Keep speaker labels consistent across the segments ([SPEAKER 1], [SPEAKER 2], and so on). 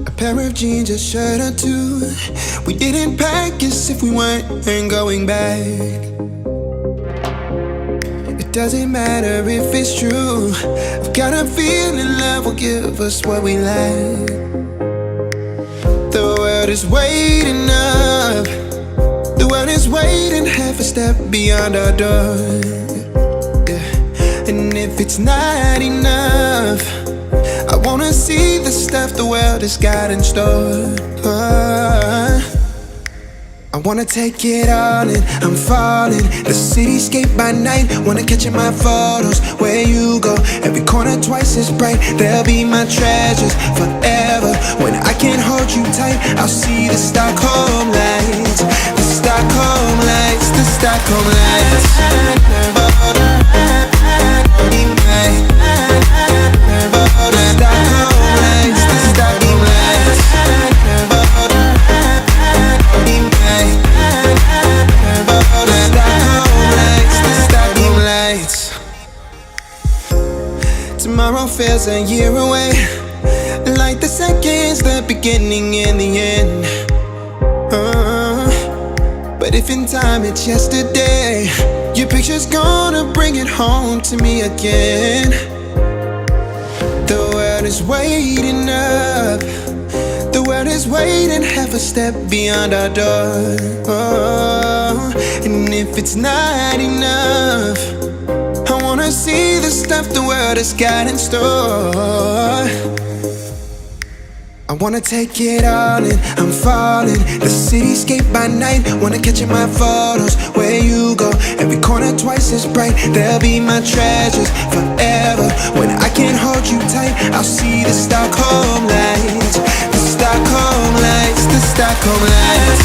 [SPEAKER 1] A pair of jeans, a shirt or two. We didn't pack as if we weren't going back. It doesn't matter if it's true. I've got a feeling love will give us what we lack. The world is waiting up. The world is waiting half a step beyond our door. Yeah. And if it's not enough, I wanna see the stuff the world has got in store. I wanna take it all in, I'm falling. The cityscape by night, wanna catch in my photos. Where you go, every corner twice as bright. They'll be my treasures forever. When I can't hold you tight, I'll see the Stockholm lights. The Stockholm lights, the Stockholm lights. Tomorrow feels a year away, like the seconds, the beginning and the end. But if in time it's yesterday, your picture's gonna bring it home to me again. The world is waiting up. The world is waiting half a step beyond our door. And if it's not enough, I wanna see the stuff the world has got in store. I wanna take it all in, I'm falling. The cityscape by night, wanna catch in my photos. Where you go, every corner twice as bright. They'll be my treasures forever. When I can't hold you tight, I'll see the Stockholm lights. The Stockholm lights, the Stockholm lights.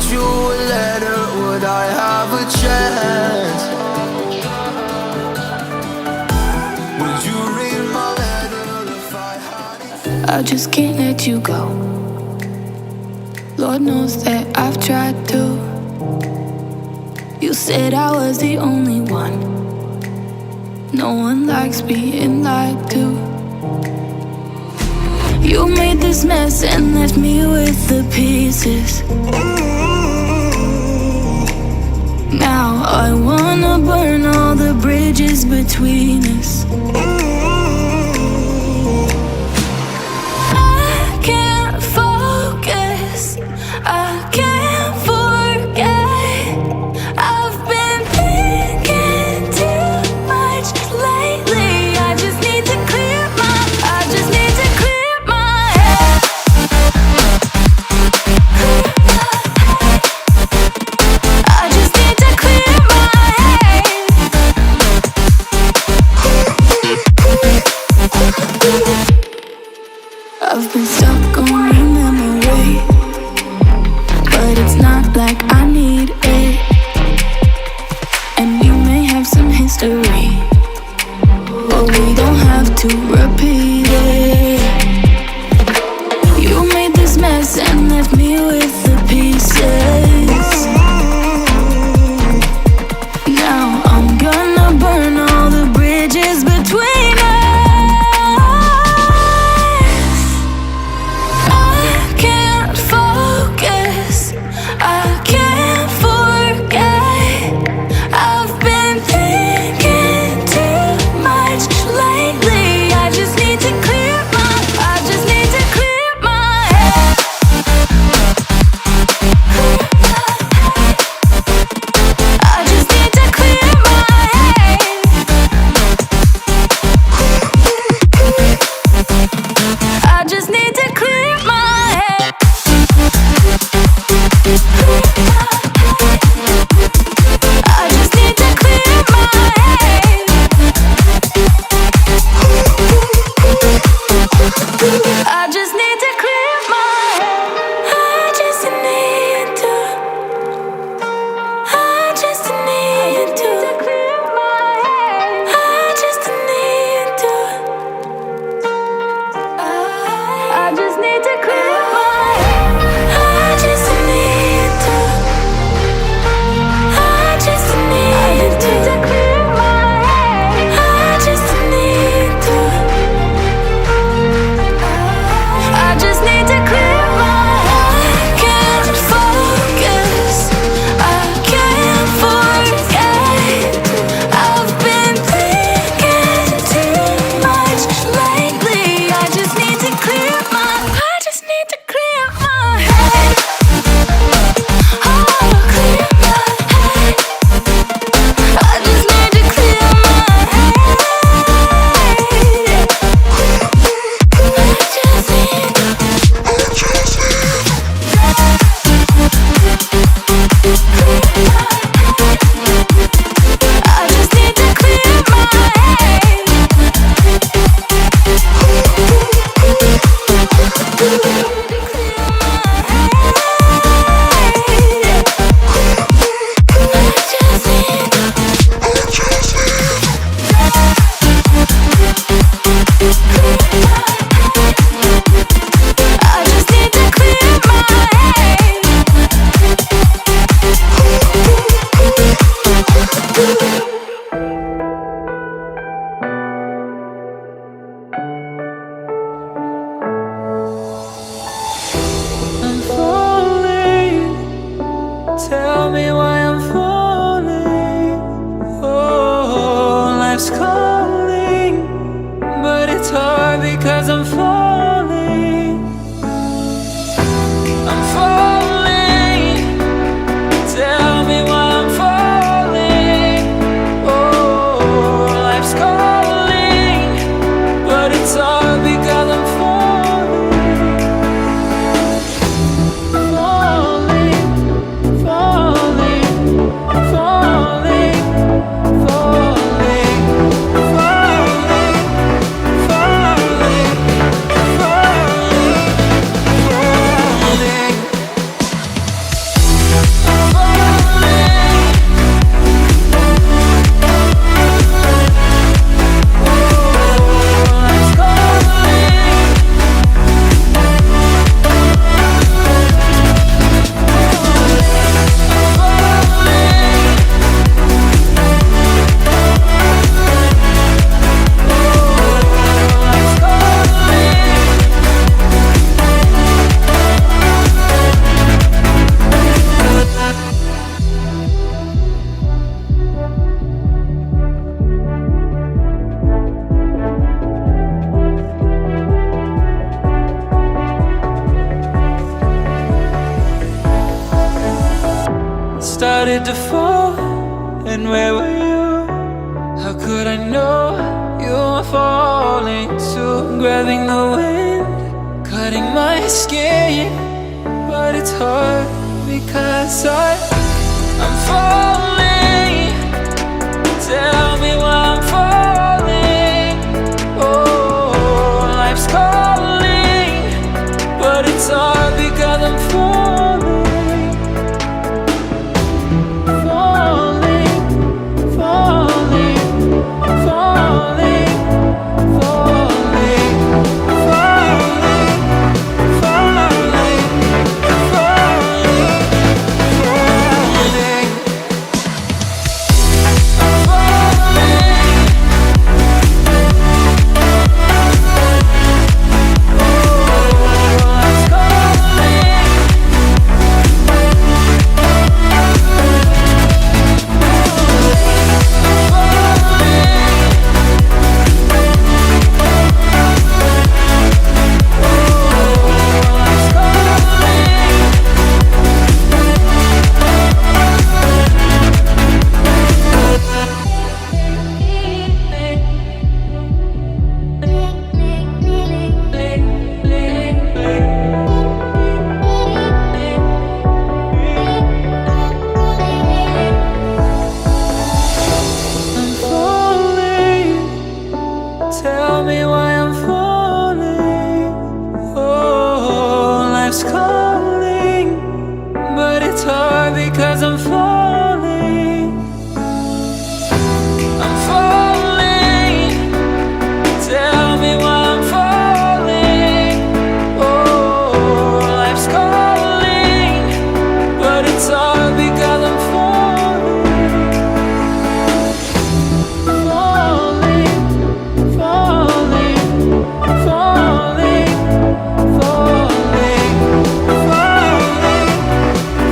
[SPEAKER 1] wrote you a letter, would I have a chance? Would you read my letter if I had it?
[SPEAKER 2] I just can't let you go. Lord knows that I've tried to. You said I was the only one. No one likes being lied to. You made this mess and left me with the pieces. Now I wanna burn all the bridges between us. I can't focus, I can't forget. I've been thinking too much lately. I just need to clear my head. I just need to clear my head. I've been stuck on your memory, but it's not like I need it. And you may have some history, but we don't have to repeat it. You made this mess and left me with the pieces. Now I'm gonna burn all the bridges between us. I can't focus, I can't
[SPEAKER 3] started to fall, and where were you? How could I know you were falling too? Grabbing the wind, cutting my skin, but it's hard because I'm falling. Tell me why I'm falling. Oh, life's calling, but it's hard because I'm falling. Falling, falling, falling, falling, falling, falling, falling, tell me why I'm falling. Oh, life's calling, but it's hard because I'm falling. I'm falling. Tell me why I'm falling. Oh, life's calling, but it's hard because I'm falling. Falling. Falling, falling, falling, falling,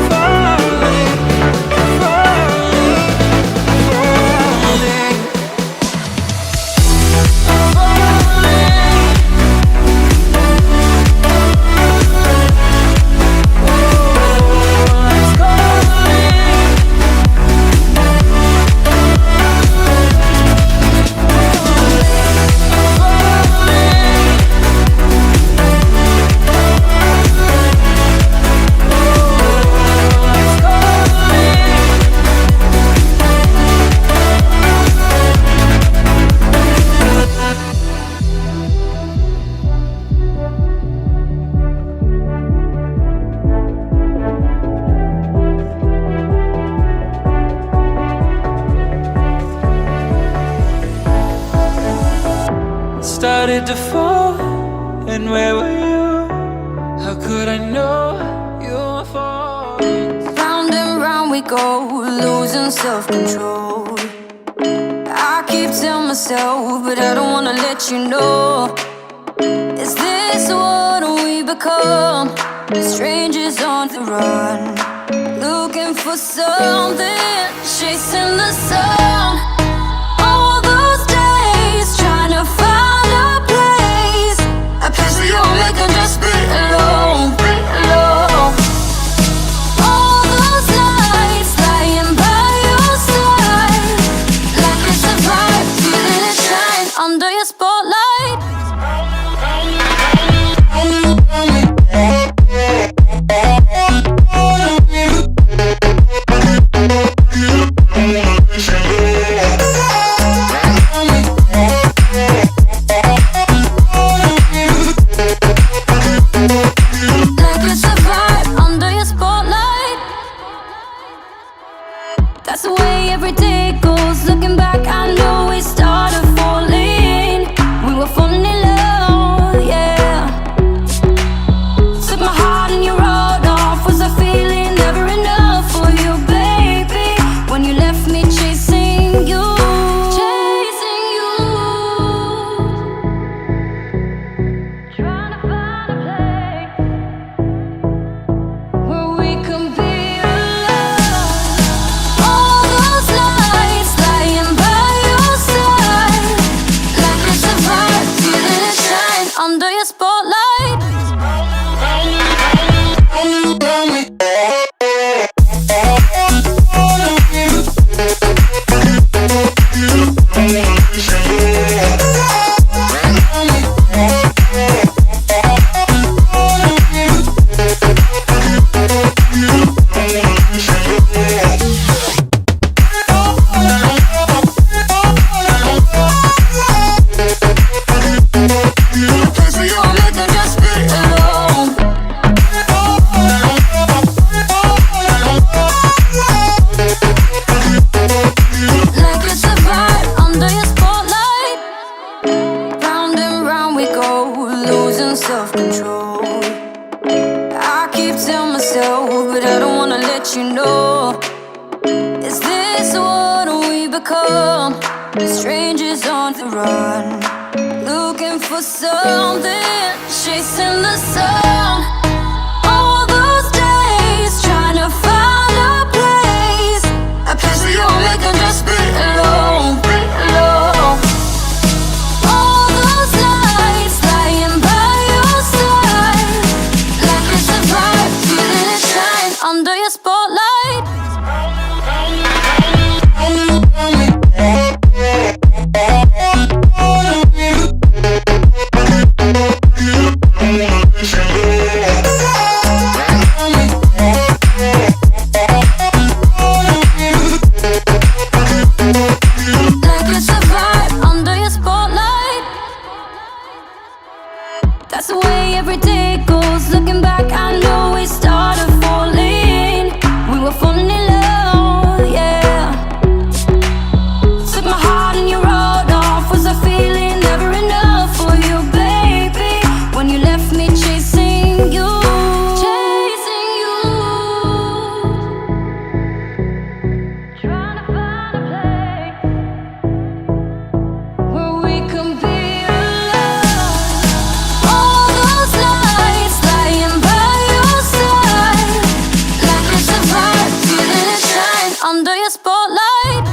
[SPEAKER 3] falling, started to fall, and where were you? How could I know you were falling?
[SPEAKER 2] Round and round we go, losing self-control. I keep telling myself, but I don't wanna let you know. Is this what we become? Strangers on the run, looking for something, chasing the sun. All those days trying to find a place where you'll make her just be alone, alone. All those nights lying by your side, like it's a vibe, feeling it shine under your spotlight. Like it's a vibe under your spotlight. That's the way every day goes. Looking back, I know we started falling. We were falling in love, yeah. Took my heart and you rode off. Was I feeling never enough for you, baby? When you left me chasing you, chasing you. Trying to find a place where we can be alone. All those nights lying by let you know. Is this what we become? Strangers on the run, looking for something, chasing the sun. All those days trying to find a place where you only can just be alone, All those nights lying by your side, like it's a vibe, feeling it shine under your spotlight. That's the way every day goes. Looking back, I know we started falling. We were falling in love, yeah. Took my heart and you wrote off. Was I feeling never enough for you, baby? When you left me chasing you, trying to find a place where we can be. Under your spotlight.